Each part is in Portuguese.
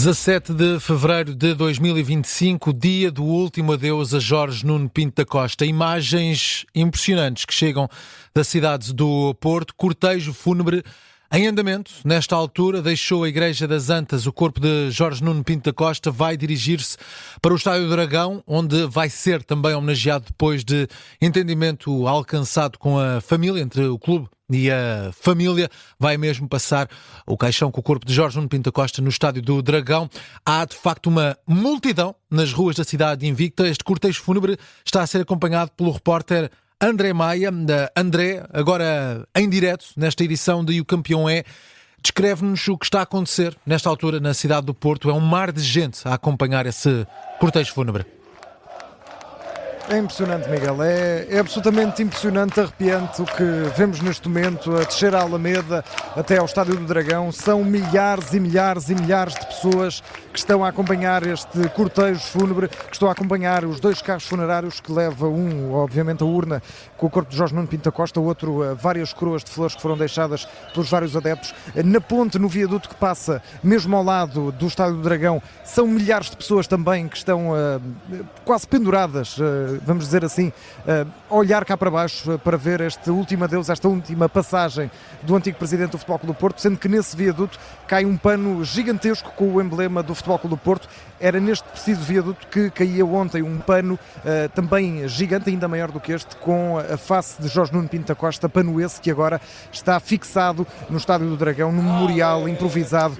17 de fevereiro de 2025, dia do último adeus a Jorge Nuno Pinto da Costa. Imagens impressionantes que chegam da cidade do Porto. Cortejo fúnebre em andamento. Nesta altura, deixou a Igreja das Antas. O corpo de Jorge Nuno Pinto da Costa vai dirigir-se para o Estádio do Dragão, onde vai ser também homenageado depois de entendimento alcançado com a família, entre o clube e a família. Vai mesmo passar o caixão com o corpo de Jorge Nuno Pinto da Costa no Estádio do Dragão. Há, de facto, uma multidão nas ruas da cidade invicta. Este cortejo fúnebre está a ser acompanhado pelo repórter André Maia. André, agora em direto, nesta edição de O Campeão é, descreve-nos o que está a acontecer nesta altura na cidade do Porto. É um mar de gente a acompanhar esse cortejo fúnebre. É impressionante, Miguel, é absolutamente impressionante, arrepiante o que vemos neste momento a descer a Alameda até ao Estádio do Dragão. São milhares e milhares e milhares de pessoas que estão a acompanhar este cortejo fúnebre, que estão a acompanhar os dois carros funerários que levam, um, obviamente, a urna com o corpo de Jorge Nuno Pinto da Costa, o outro, várias coroas de flores que foram deixadas pelos vários adeptos. Na ponte, no viaduto que passa mesmo ao lado do Estádio do Dragão, são milhares de pessoas também que estão quase penduradas, vamos dizer assim, a olhar cá para baixo para ver este último adeus, esta última passagem do antigo presidente do Futebol Clube do Porto, sendo que nesse viaduto cai um pano gigantesco com o emblema do Futebol Clube do Porto. Era neste preciso viaduto que caía ontem um pano também gigante, ainda maior do que este, com a face de Jorge Nuno Pinto da Costa, pano esse que agora está fixado no Estádio do Dragão, num memorial improvisado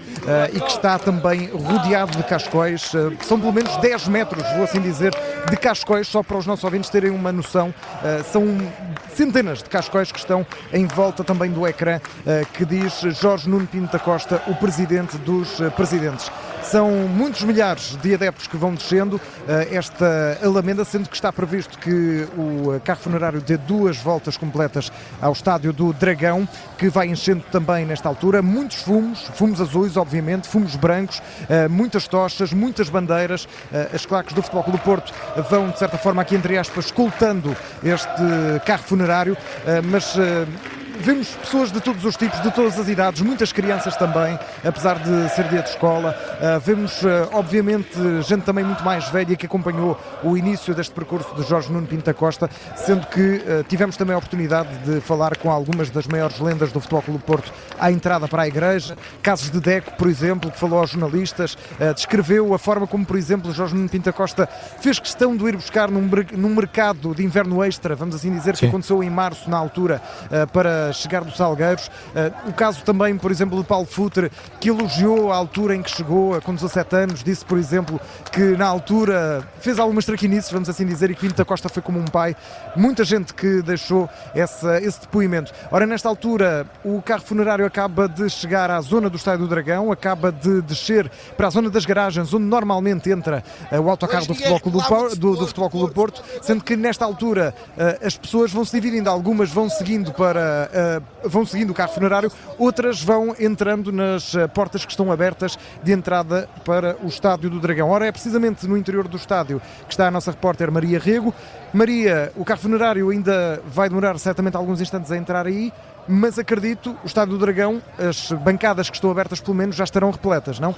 e que está também rodeado de cascóis. São pelo menos 10 metros, vou assim dizer, de cascóis, só para os nossos ouvintes terem uma noção. São centenas de cascóis que estão em volta também do ecrã que diz Jorge Nuno Pinto da Costa, o presidente dos presidentes. São muitos milhares de adeptos que vão descendo esta Alameda, sendo que está previsto que o carro funerário dê 2 voltas completas ao Estádio do Dragão, que vai enchendo também nesta altura. Muitos fumos azuis, obviamente, fumos brancos, muitas tochas, muitas bandeiras. As claques do Futebol Clube do Porto vão, de certa forma, aqui entre aspas, escoltando este carro funerário, mas vemos pessoas de todos os tipos, de todas as idades, muitas crianças também, apesar de ser dia de escola. Vemos, obviamente, gente também muito mais velha que acompanhou o início deste percurso de Jorge Nuno Pinto da Costa, sendo que tivemos também a oportunidade de falar com algumas das maiores lendas do Futebol Clube do Porto à entrada para a igreja. Casos de Deco, por exemplo, que falou aos jornalistas, descreveu a forma como, por exemplo, Jorge Nuno Pinto da Costa fez questão de ir buscar num mercado de inverno extra, vamos assim dizer, que aconteceu em março, na altura, para chegar dos Salgueiros. O caso também, por exemplo, de Paulo Futre, que elogiou a altura em que chegou, com 17 anos, disse, por exemplo, que na altura fez algumas traquinices, vamos assim dizer, e que Pinto da Costa foi como um pai. Muita gente que deixou esse depoimento. Ora, nesta altura, o carro funerário acaba de chegar à zona do Estádio do Dragão, acaba de descer para a zona das garagens, onde normalmente entra o autocarro do Futebol Clube do Porto, sendo que nesta altura as pessoas vão se dividindo, algumas vão seguindo o carro funerário, outras vão entrando nas portas que estão abertas de entrada para o Estádio do Dragão. Ora, é precisamente no interior do estádio que está a nossa repórter Maria Rego. Maria, o carro funerário ainda vai demorar certamente alguns instantes a entrar aí, mas acredito, o Estádio do Dragão, as bancadas que estão abertas pelo menos já estarão repletas, não?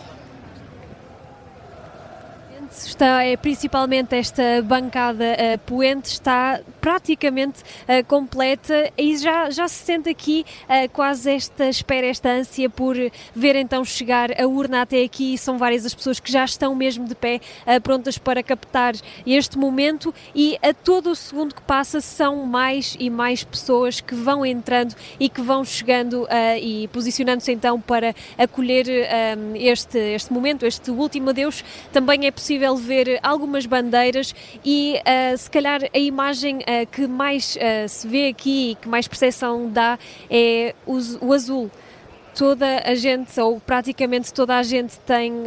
Principalmente esta bancada poente está praticamente completa e já se sente aqui quase esta espera, esta ânsia por ver então chegar a urna até aqui. São várias as pessoas que já estão mesmo de pé, prontas para captar este momento, e a todo o segundo que passa são mais e mais pessoas que vão entrando e que vão chegando e posicionando-se então para acolher este momento, este último adeus. Também é possível ver algumas bandeiras e se calhar a imagem que mais se vê aqui e que mais percepção dá é o azul. Toda a gente, ou praticamente toda a gente, tem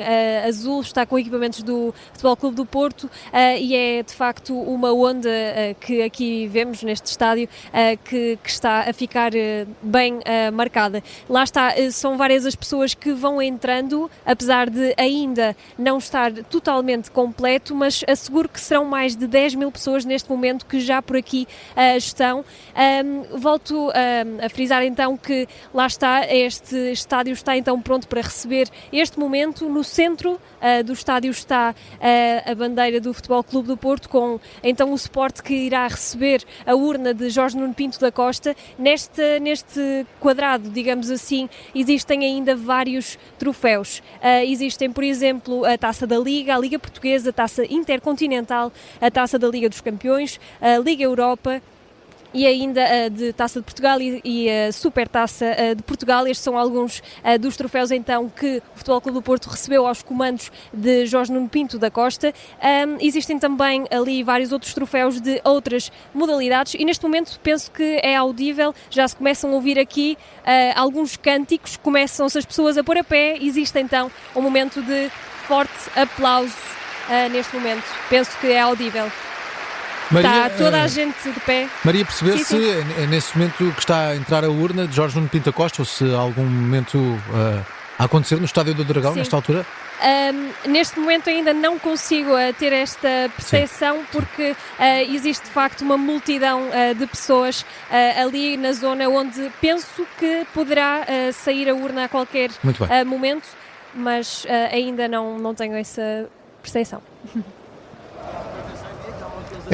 azul, está com equipamentos do Futebol Clube do Porto, e é de facto uma onda que aqui vemos neste estádio que está a ficar bem marcada. Lá está, são várias as pessoas que vão entrando, apesar de ainda não estar totalmente completo, mas asseguro que serão mais de 10 mil pessoas neste momento que já por aqui estão. Volto a frisar então que lá está este estádio está então pronto para receber este momento. No centro do estádio está a bandeira do Futebol Clube do Porto, com então o suporte que irá receber a urna de Jorge Nuno Pinto da Costa. Neste quadrado, digamos assim, existem ainda vários troféus. Existem, por exemplo, a Taça da Liga, a Liga Portuguesa, a Taça Intercontinental, a Taça da Liga dos Campeões, a Liga Europa e ainda a de Taça de Portugal e a Supertaça de Portugal. Estes são alguns dos troféus então que o Futebol Clube do Porto recebeu aos comandos de Jorge Nuno Pinto da Costa. Existem também ali vários outros troféus de outras modalidades e neste momento penso que é audível, já se começam a ouvir aqui alguns cânticos, começam-se as pessoas a pôr a pé, existe então um momento de forte aplauso neste momento, penso que é audível. Maria, Está toda a gente de pé. Maria, perceber Sim, se é nesse momento que está a entrar a urna de Jorge Nuno Pinto da Costa ou se há algum momento a acontecer no Estádio do Dragão, Sim. nesta altura? Neste momento ainda não consigo ter esta percepção porque existe de facto uma multidão de pessoas ali na zona onde penso que poderá sair a urna a qualquer momento, mas ainda não tenho essa percepção.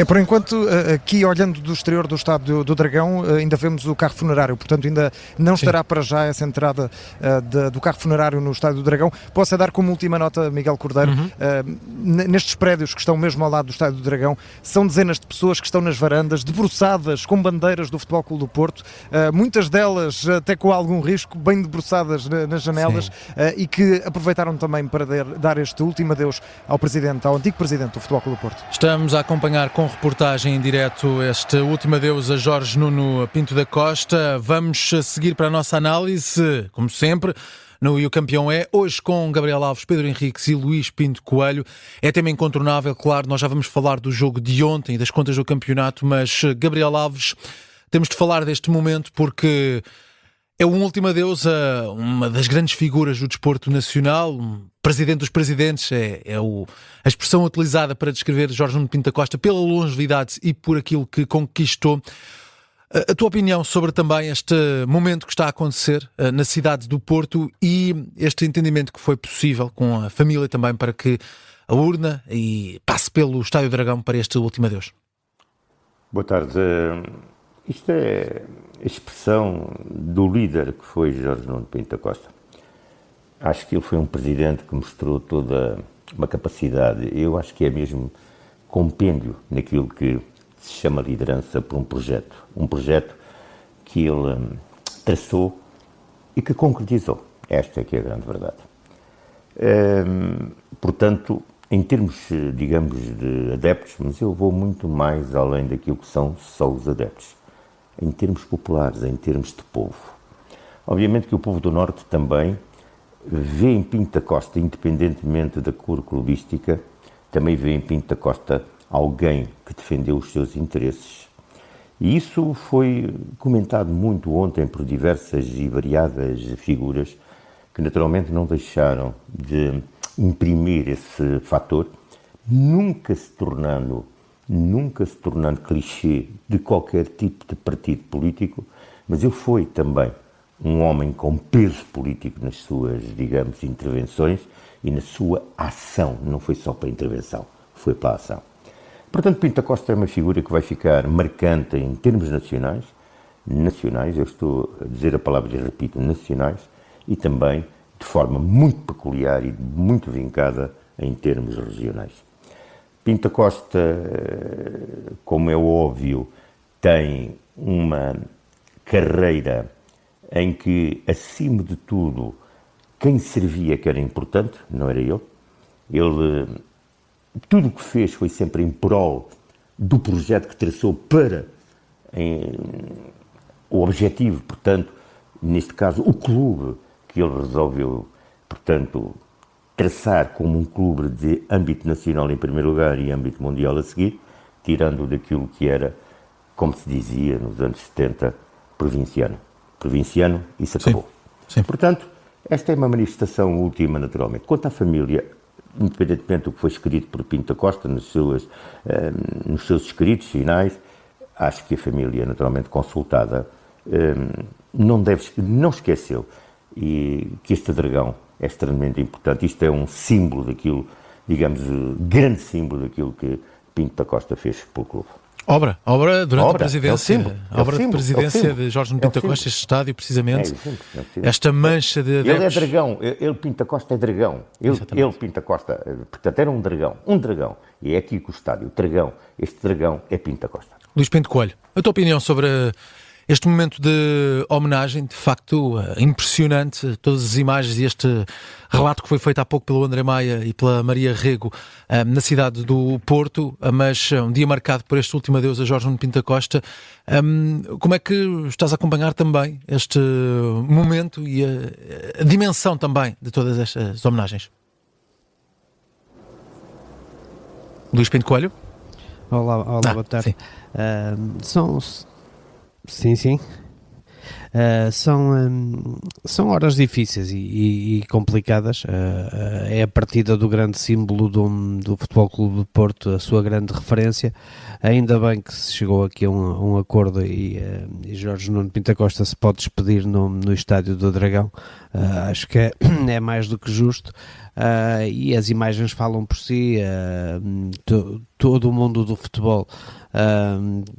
Por enquanto, aqui olhando do exterior do Estádio do Dragão, ainda vemos o carro funerário, portanto ainda não estará para já essa entrada do carro funerário no Estádio do Dragão. Posso dar como última nota, Miguel Cordeiro, nestes prédios que estão mesmo ao lado do Estádio do Dragão, são dezenas de pessoas que estão nas varandas, debruçadas com bandeiras do Futebol Clube do Porto, muitas delas até com algum risco, bem debruçadas nas janelas, e que aproveitaram também para dar este último adeus ao antigo presidente do Futebol Clube do Porto. Estamos a acompanhar com reportagem em direto este último adeus a Jorge Nuno Pinto da Costa. Vamos seguir para a nossa análise, como sempre, no E o Campeão é, hoje com Gabriel Alves, Pedro Henriques e Luís Pinto Coelho. É tema incontornável, claro, nós já vamos falar do jogo de ontem e das contas do campeonato, mas Gabriel Alves, temos de falar deste momento porque é um último adeus a uma das grandes figuras do desporto nacional, um presidente dos presidentes, a expressão utilizada para descrever Jorge Nuno Pinto da Costa pela longevidade e por aquilo que conquistou. A tua opinião sobre também este momento que está a acontecer na cidade do Porto e este entendimento que foi possível com a família também para que a urna passe pelo Estádio Dragão para este último adeus? Boa tarde. Isto é a expressão do líder que foi Jorge Nuno Pinto da Costa. Acho que ele foi um presidente que mostrou toda uma capacidade, eu acho que é mesmo compêndio naquilo que se chama liderança por um projeto que ele traçou e que concretizou. Esta é que é a grande verdade. Portanto, em termos, digamos, de adeptos, mas eu vou muito mais além daquilo que são só os adeptos. Em termos populares, em termos de povo. Obviamente que o povo do Norte também vê em Pinto da Costa, independentemente da cor clubística, também vê em Pinto da Costa alguém que defendeu os seus interesses. E isso foi comentado muito ontem por diversas e variadas figuras que naturalmente não deixaram de imprimir esse fator, nunca se tornando clichê de qualquer tipo de partido político, mas ele foi também um homem com peso político nas suas, digamos, intervenções e na sua ação. Não foi só para a intervenção, foi para a ação. Portanto, Pinto da Costa é uma figura que vai ficar marcante em termos nacionais, eu estou a dizer a palavra e repito, nacionais, e também de forma muito peculiar e muito vincada em termos regionais. Pinto da Costa, como é óbvio, tem uma carreira em que, acima de tudo, quem servia que era importante, não era ele. Ele, tudo o que fez foi sempre em prol do projeto que traçou para o objetivo, portanto, neste caso, o clube que ele resolveu, portanto, traçar como um clube de âmbito nacional em primeiro lugar e âmbito mundial a seguir, tirando daquilo que era, como se dizia nos anos 70, provinciano. Provinciano, isso acabou. Sim. Portanto, esta é uma manifestação última, naturalmente. Quanto à família, independentemente do que foi escrito por Pinto da Costa nos seus escritos finais, acho que a família, naturalmente consultada, não esqueceu e que este dragão é extremamente importante. Isto é um símbolo daquilo, digamos, grande símbolo daquilo que Pinto da Costa fez pelo clube. Obra durante a presidência, obra de presidência de Jorge Nuno Pinto da Costa, este estádio, precisamente, esta mancha de adeptos. Ele é dragão, ele Pinto da Costa é dragão, ele Pinto da Costa, portanto era um dragão, e é aqui que o estádio, o dragão, este dragão é Pinto da Costa. Luís Pinto Coelho, a tua opinião sobre este momento de homenagem, de facto impressionante, todas as imagens e este relato que foi feito há pouco pelo André Maia e pela Maria Rego na cidade do Porto, mas um dia marcado por este último adeus a Jorge Nuno Pinto da Costa. Como é que estás a acompanhar também este momento e a dimensão também de todas estas homenagens? Luís Pinto Coelho? Olá, boa tarde. Sim. São horas difíceis e complicadas. É a partida do grande símbolo do Futebol Clube do Porto, a sua grande referência. Ainda bem que se chegou aqui a um acordo e Jorge Nuno Pinto da Costa se pode despedir no Estádio do Dragão. Acho que é mais do que justo. E as imagens falam por si. Todo o mundo do futebol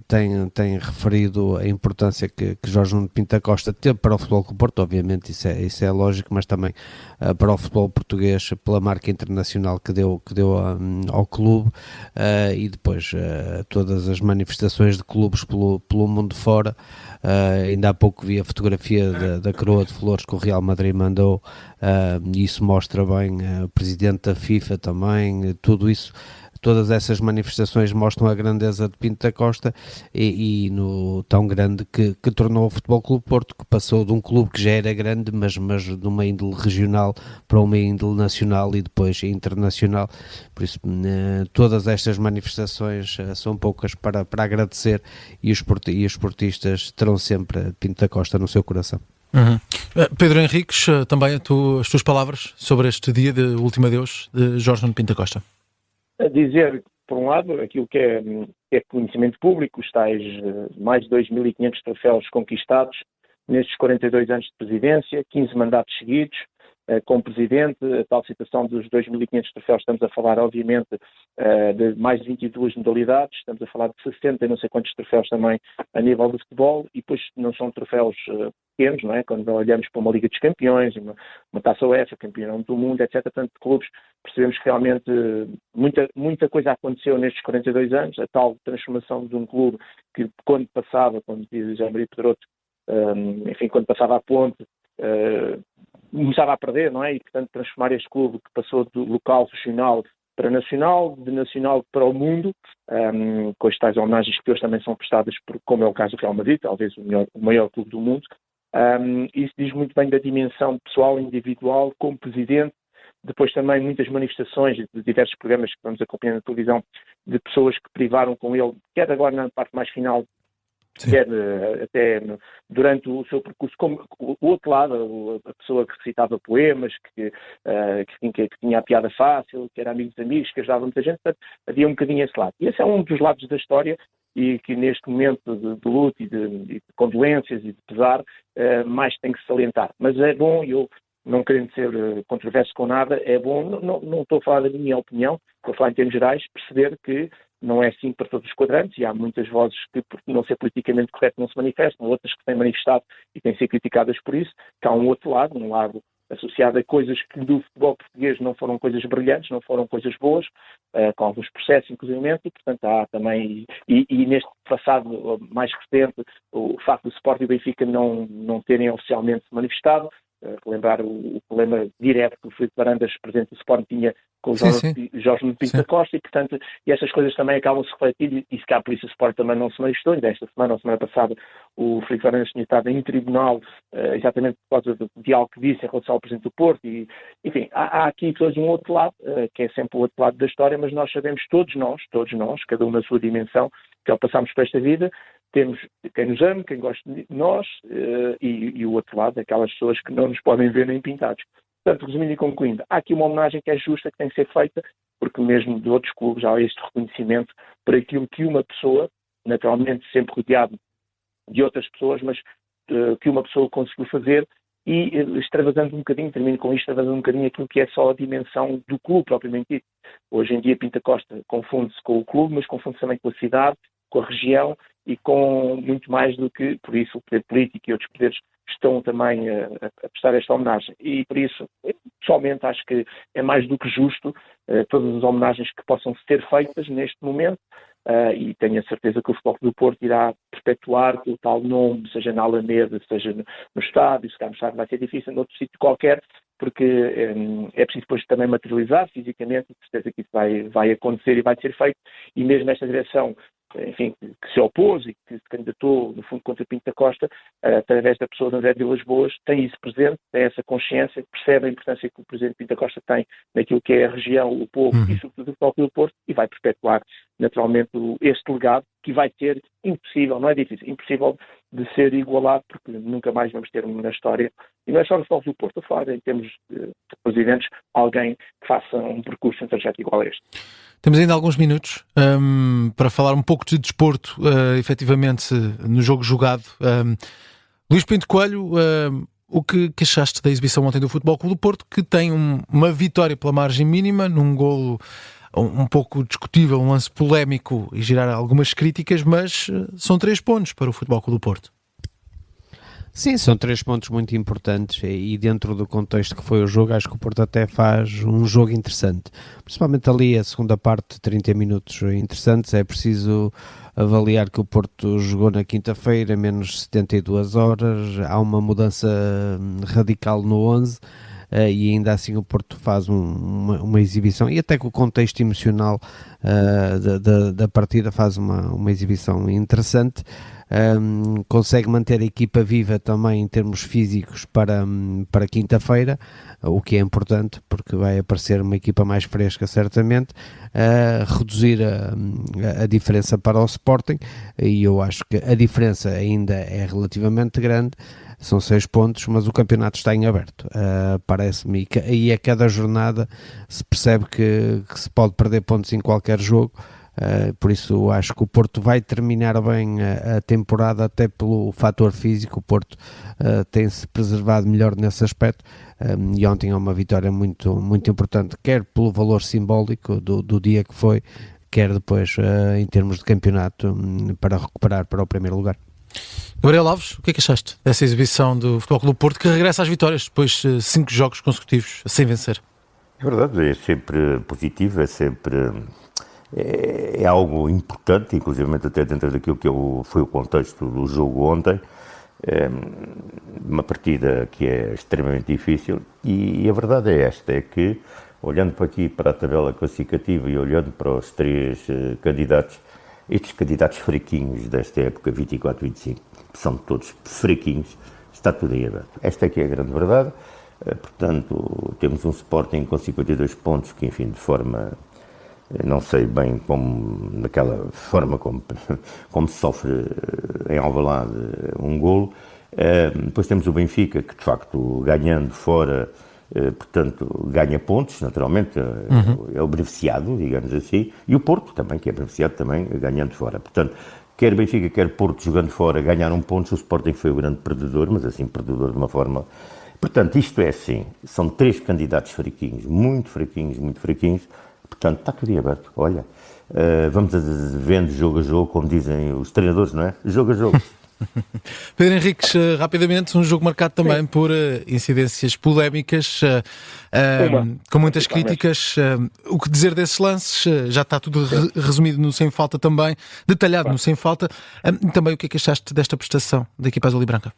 tem referido a importância que Jorge Nuno Pinto da Costa teve para o Futebol Clube do Porto, obviamente isso é lógico, mas também para o futebol português, pela marca internacional que deu ao clube, e depois todas as manifestações de clubes pelo mundo fora. Ainda há pouco vi a fotografia da coroa de flores que o Real Madrid mandou, e isso mostra bem o presidente da FIFA também, tudo isso. Todas essas manifestações mostram a grandeza de Pinto da Costa e no tão grande que tornou o Futebol Clube Porto, que passou de um clube que já era grande, mas de uma índole regional para uma índole nacional e depois internacional. Por isso, todas estas manifestações são poucas para agradecer, e os portistas terão sempre Pinto da Costa no seu coração. Uhum. Pedro Henriques, também as tuas palavras sobre este dia de último adeus de Jorge Nuno Pinto da Costa. A dizer, por um lado, aquilo que é conhecimento público, os tais mais de 2.500 troféus conquistados nestes 42 anos de presidência, 15 mandatos seguidos, como presidente, a tal citação dos 2.500 troféus, estamos a falar, obviamente, de mais de 22 modalidades, estamos a falar de 60 e não sei quantos troféus também a nível do futebol, e depois não são troféus pequenos, não é? Quando olhamos para uma Liga dos Campeões, uma Taça UEFA, campeão do mundo, etc., tanto de clubes, percebemos que realmente muita coisa aconteceu nestes 42 anos, a tal transformação de um clube que quando diz José Maria Pedroto, quando passava a ponte, começava a perder, não é? E, portanto, transformar este clube que passou do local regional para nacional, de nacional para o mundo, com as tais homenagens que hoje também são prestadas, como é o caso do Real Madrid, talvez o maior clube do mundo. Isso diz muito bem da dimensão pessoal, individual, como presidente. Depois também muitas manifestações de diversos programas que vamos acompanhando na televisão, de pessoas que privaram com ele, quer agora na parte mais final, quer até durante o seu percurso, como o outro lado, a pessoa que recitava poemas, que tinha a piada fácil, que era amigos de amigos, que ajudava muita gente, portanto, havia um bocadinho esse lado. E esse é um dos lados da história e que neste momento de luto e de condolências e de pesar, mais tem que se salientar. Mas é bom, eu não querendo ser controverso com nada, é bom, não estou a falar da minha opinião, estou a falar em termos gerais, perceber que não é assim para todos os quadrantes, e há muitas vozes que, por não ser politicamente correto, não se manifestam, outras que têm manifestado e têm sido criticadas por isso, que há um outro lado, um lado associado a coisas que do futebol português não foram coisas brilhantes, não foram coisas boas, com alguns processos, inclusive, e, portanto, há também, e neste passado mais recente, o facto do Sport e o Benfica não terem oficialmente se manifestado, relembrar o problema direto que o Filipe Varandas, presidente do Sport, tinha com o Jorge Nuno Pinto da Costa, e, portanto, estas coisas também acabam se refletir, e se cá por isso o Sport também não se manifestou, e desta semana, ou semana passada, o Filipe Varandas tinha estado em tribunal, exatamente por causa de algo que disse em relação ao presidente do Porto, e, enfim, há aqui todos um outro lado, que é sempre o outro lado da história, mas nós sabemos, todos nós, cada um na sua dimensão, que ao passarmos por esta vida, temos quem nos ama, quem gosta de nós, e o outro lado, aquelas pessoas que não nos podem ver nem pintados. Portanto, resumindo e concluindo, há aqui uma homenagem que é justa, que tem que ser feita, porque mesmo de outros clubes há este reconhecimento por aquilo que uma pessoa, naturalmente sempre rodeado de outras pessoas, mas que uma pessoa conseguiu fazer e extravasando um bocadinho, termino com isto, extravasando um bocadinho aquilo que é só a dimensão do clube propriamente dito. Hoje em dia Pinta Costa confunde-se com o clube, mas confunde-se também com a cidade, com a região e com muito mais do que, por isso, o poder político e outros poderes estão também a prestar esta homenagem. E por isso, pessoalmente, acho que é mais do que justo todas as homenagens que possam ser feitas neste momento. E tenho a certeza que o Futebol Clube do Porto irá perpetuar o tal nome, seja na Alameda, seja no estádio, se cá no estádio vai ser difícil, noutro sítio qualquer, porque é preciso depois também materializar fisicamente, e certeza que isso vai acontecer e vai ser feito, e mesmo nesta direção, enfim, que se opôs e que se candidatou, no fundo, contra Pinto da Costa, através da pessoa de André Vilas Boas, tem isso presente, tem essa consciência, percebe a importância que o Presidente Pinto da Costa tem naquilo que é a região, o povo e, sobretudo, o próprio Porto, e vai perpetuar, naturalmente, este legado, que vai ser impossível, não é difícil, impossível de ser igualado, porque nunca mais vamos ter na história, e não é só no Futebol do Porto, a falar em termos de presidentes, alguém que faça um percurso, um trajeto igual a este. Temos ainda alguns minutos para falar um pouco de desporto, efetivamente, no jogo jogado. Luís Pinto Coelho, o que achaste da exibição ontem do Futebol Clube do Porto, que tem uma vitória pela margem mínima, num golo um pouco discutível, um lance polémico e gerar algumas críticas, mas são 3 pontos para o Futebol Clube do Porto. Sim, são 3 pontos muito importantes e dentro do contexto que foi o jogo, acho que o Porto até faz um jogo interessante. Principalmente ali a segunda parte, 30 minutos interessantes. É preciso avaliar que o Porto jogou na quinta-feira, menos 72 horas, há uma mudança radical no 11 e ainda assim o Porto faz uma exibição, e até que o contexto emocional da partida faz uma exibição interessante. Consegue manter a equipa viva também em termos físicos para quinta-feira, o que é importante porque vai aparecer uma equipa mais fresca certamente, reduzir a diferença para o Sporting, e eu acho que a diferença ainda é relativamente grande, são 6 pontos, mas o campeonato está em aberto, parece-me, e a cada jornada se percebe que se pode perder pontos em qualquer jogo. Por isso acho que o Porto vai terminar bem a temporada, até pelo fator físico. O Porto tem-se preservado melhor nesse aspecto, e ontem é uma vitória muito, muito importante, quer pelo valor simbólico do dia que foi, quer depois em termos de campeonato, para recuperar para o primeiro lugar. Gabriel Alves, o que é que achaste dessa exibição do Futebol Clube do Porto, que regressa às vitórias depois de 5 jogos consecutivos sem vencer? É verdade, é sempre positivo, é algo importante, inclusive até dentro daquilo que foi o contexto do jogo ontem. Uma partida que é extremamente difícil, e a verdade é esta, é que olhando para aqui para a tabela classificativa e olhando para os 3 candidatos, estes candidatos fraquinhos desta época, 24-25, são todos fraquinhos, está tudo em aberto. Esta aqui é a grande verdade. Portanto, temos um Sporting com 52 pontos que, enfim, de forma, não sei bem como, naquela forma como sofre em Alvalade um golo. Depois temos o Benfica, que de facto, ganhando fora, portanto, ganha pontos, naturalmente, é o beneficiado, digamos assim, e o Porto também, que é beneficiado também, ganhando fora. Portanto, quer Benfica, quer Porto, jogando fora, ganharam pontos. O Sporting foi o grande perdedor, mas assim, perdedor de uma forma... Portanto, isto é assim, são 3 candidatos fraquinhos, muito fraquinhos, portanto, está tudo aberto. Olha, vamos vendo jogo a jogo, como dizem os treinadores, não é? Jogo a jogo. Pedro Henriques, rapidamente, um jogo marcado também por incidências polémicas, com muitas críticas. O que dizer desses lances? Já está tudo resumido no Sem Falta também, detalhado no Sem Falta. Também o que é que achaste desta prestação da equipa azul e branca?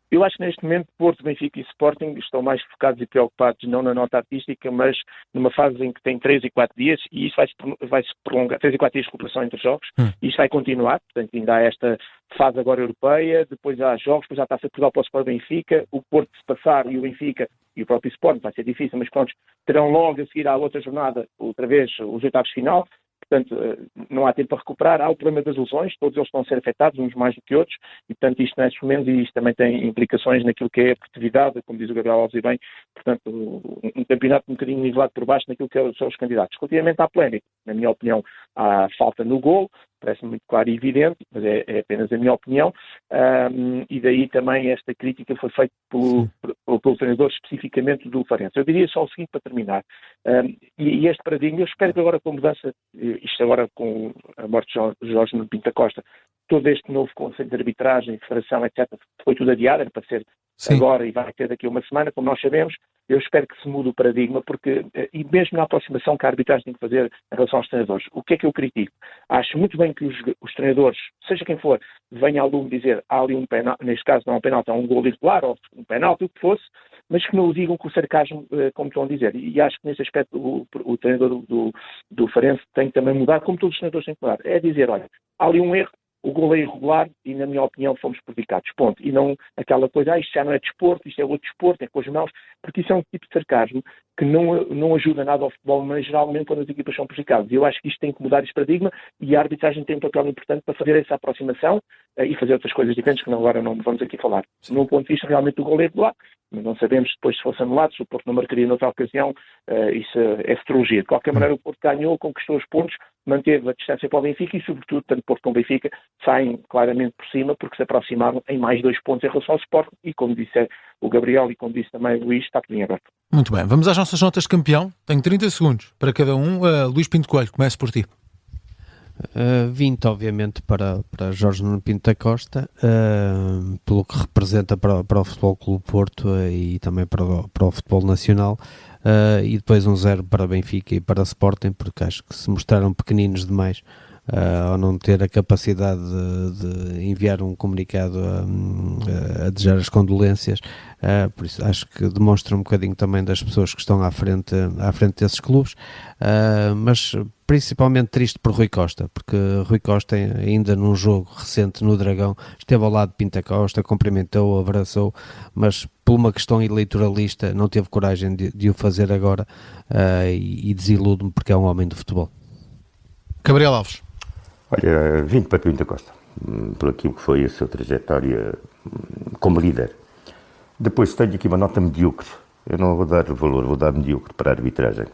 Eu acho que neste momento Porto, Benfica e Sporting estão mais focados e preocupados não na nota artística, mas numa fase em que tem 3 e 4 dias, e isso vai-se prolongar, 3 e 4 dias de recuperação entre jogos, e isso vai continuar. Portanto, ainda há esta fase agora europeia, depois há jogos, depois já está a ser Portugal para o Sport Benfica, o Porto se passar e o Benfica e o próprio Sporting, vai ser difícil, mas pronto, terão logo a seguir à outra jornada, outra vez, os oitavos de final. Portanto, não há tempo para recuperar. Há o problema das lesões, todos eles estão a ser afetados, uns mais do que outros, e portanto isto não é menos, e isto também tem implicações naquilo que é a produtividade, como diz o Gabriel Alves e bem, portanto, um campeonato um bocadinho nivelado por baixo naquilo que são os candidatos. Relativamente à polémica, na minha opinião, há falta no golo, parece muito claro e evidente, mas é apenas a minha opinião, e daí também esta crítica foi feita pelo treinador especificamente do Farense. Eu diria só o seguinte para terminar, e este paradigma, eu espero que agora com a mudança, isto agora com a morte de Jorge Nuno Pinto da Costa, todo este novo Conselho de Arbitragem, Federação, etc., foi tudo adiado, era para ser agora e vai ter daqui a uma semana, como nós sabemos. Eu espero que se mude o paradigma, porque, e mesmo na aproximação que a arbitragem tem que fazer em relação aos treinadores, o que é que eu critico? Acho muito bem que os treinadores, seja quem for, venha ao lume dizer há ali um penalti, neste caso não é um penalti, é um gol irregular, ou um penalti, o que fosse, mas que não o digam com o sarcasmo, como estão a dizer. E acho que nesse aspecto o treinador do Farense tem que também mudar, como todos os treinadores têm que mudar. É dizer, olha, há ali um erro, o gol é irregular e, na minha opinião, fomos prejudicados. Ponto. E não aquela coisa, isto já não é desporto, isto é outro desporto, é com as mãos, porque isso é um tipo de sarcasmo que não ajuda nada ao futebol, mas geralmente quando as equipas são prejudicadas. E eu acho que isto tem que mudar este paradigma e a arbitragem tem um papel importante para fazer essa aproximação e fazer outras coisas diferentes que agora não vamos aqui falar. No ponto de vista realmente do gol é irregular, mas não sabemos depois se fosse anulado, se o Porto não marcaria noutra ocasião, isso é futurologia. De qualquer maneira, o Porto ganhou, conquistou os pontos, manteve a distância para o Benfica e, sobretudo, tanto Porto como Benfica saem claramente por cima porque se aproximaram em mais 2 pontos em relação ao Sport e, como disse o Gabriel e como disse também o Luís, está tudo em aberto. Muito bem, vamos às nossas notas de campeão. Tenho 30 segundos para cada um. Luís Pinto Coelho, começo por ti. 20, obviamente, para Jorge Nuno Pinto da Costa, pelo que representa para o Futebol Clube Porto e também para o futebol nacional, e depois um 0 para Benfica e para Sporting, porque acho que se mostraram pequeninos demais ao não ter a capacidade de enviar um comunicado a desejar as condolências. Por isso acho que demonstra um bocadinho também das pessoas que estão à frente desses clubes, mas principalmente triste por Rui Costa, porque Rui Costa ainda num jogo recente no Dragão esteve ao lado de Pinto da Costa, cumprimentou, abraçou, mas por uma questão eleitoralista não teve coragem de o fazer agora, e desilude-me porque é um homem de futebol. Gabriel Alves. Olha, 20 para Pinto da Costa, por aquilo que foi a sua trajetória como líder. Depois tenho aqui uma nota medíocre, eu não vou dar valor, vou dar medíocre para a arbitragem.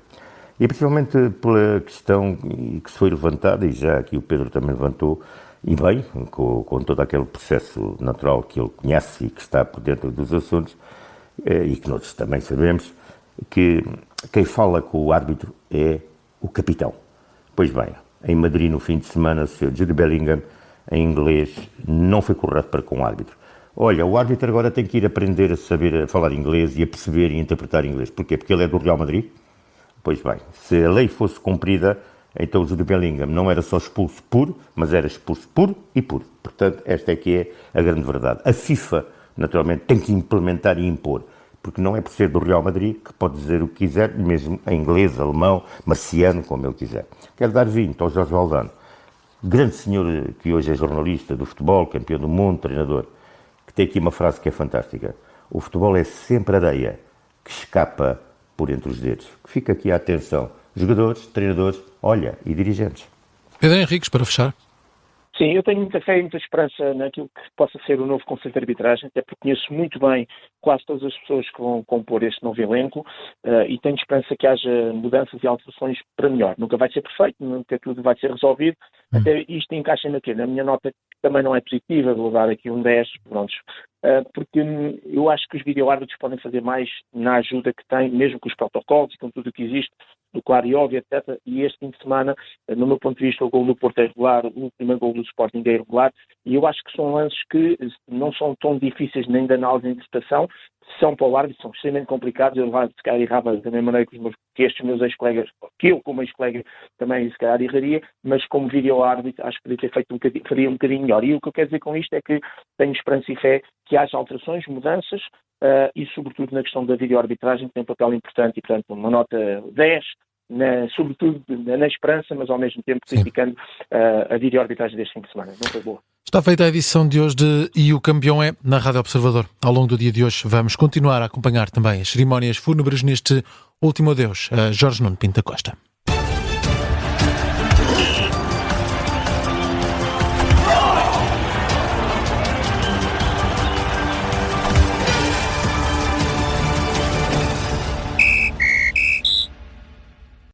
E principalmente pela questão que se foi levantada, e já aqui o Pedro também levantou, e bem, com todo aquele processo natural que ele conhece e que está por dentro dos assuntos, e que nós também sabemos, que quem fala com o árbitro é o capitão. Pois bem, em Madrid, no fim de semana, o Sr. Jude Bellingham, em inglês, não foi correto para com o árbitro. Olha, o árbitro agora tem que ir aprender a saber falar inglês e a perceber e interpretar inglês. Porquê? Porque ele é do Real Madrid? Pois bem, se a lei fosse cumprida, então o Jude Bellingham não era só expulso puro, mas era expulso puro e puro. Portanto, esta é que é a grande verdade. A FIFA, naturalmente, tem que implementar e impor, porque não é por ser do Real Madrid que pode dizer o que quiser, mesmo em inglês, alemão, marciano, como ele quiser. Quero dar 20 ao Jorge Valdano, grande senhor que hoje é jornalista do futebol, campeão do mundo, treinador, que tem aqui uma frase que é fantástica. O futebol é sempre areia que escapa por entre os dedos. Que fica aqui a atenção. Jogadores, treinadores, olha, e dirigentes. Pedro Henriques, para fechar. Sim, eu tenho muita fé e muita esperança naquilo que possa ser o novo Conselho de Arbitragem, até porque conheço muito bem quase todas as pessoas que vão compor este novo elenco, e tenho esperança que haja mudanças e alterações para melhor. Nunca vai ser perfeito, nunca tudo vai ser resolvido, até isto encaixa naquilo. Na minha nota, que também não é positiva, vou dar aqui um 10, pronto, porque eu acho que os videoárbitros podem fazer mais na ajuda que têm, mesmo com os protocolos e com tudo o que existe, do claro e óbvio, etc. E este fim de semana, no meu ponto de vista, o gol do Porto é irregular, o primeiro gol do Sporting é irregular, e eu acho que são lances que não são tão difíceis nem de análise nem de interpretação, são para o árbitro, são extremamente complicados. Eu se calhar errava da mesma maneira que estes meus ex-colegas, que eu como ex-colega também se calhar erraria, mas como vídeo-árbitro acho que poderia ter feito faria um bocadinho melhor. E o que eu quero dizer com isto é que tenho esperança e fé que haja alterações, mudanças, e sobretudo na questão da vídeo-arbitragem, que tem um papel importante, e portanto uma nota 10, sobretudo na esperança, mas ao mesmo tempo criticando a vídeo-arbitragem deste fim de semana. Não foi boa. Está feita a edição de hoje de E o Campeão é na Rádio Observador. Ao longo do dia de hoje vamos continuar a acompanhar também as cerimónias fúnebres neste último adeus a Jorge Nuno Pinto da Costa.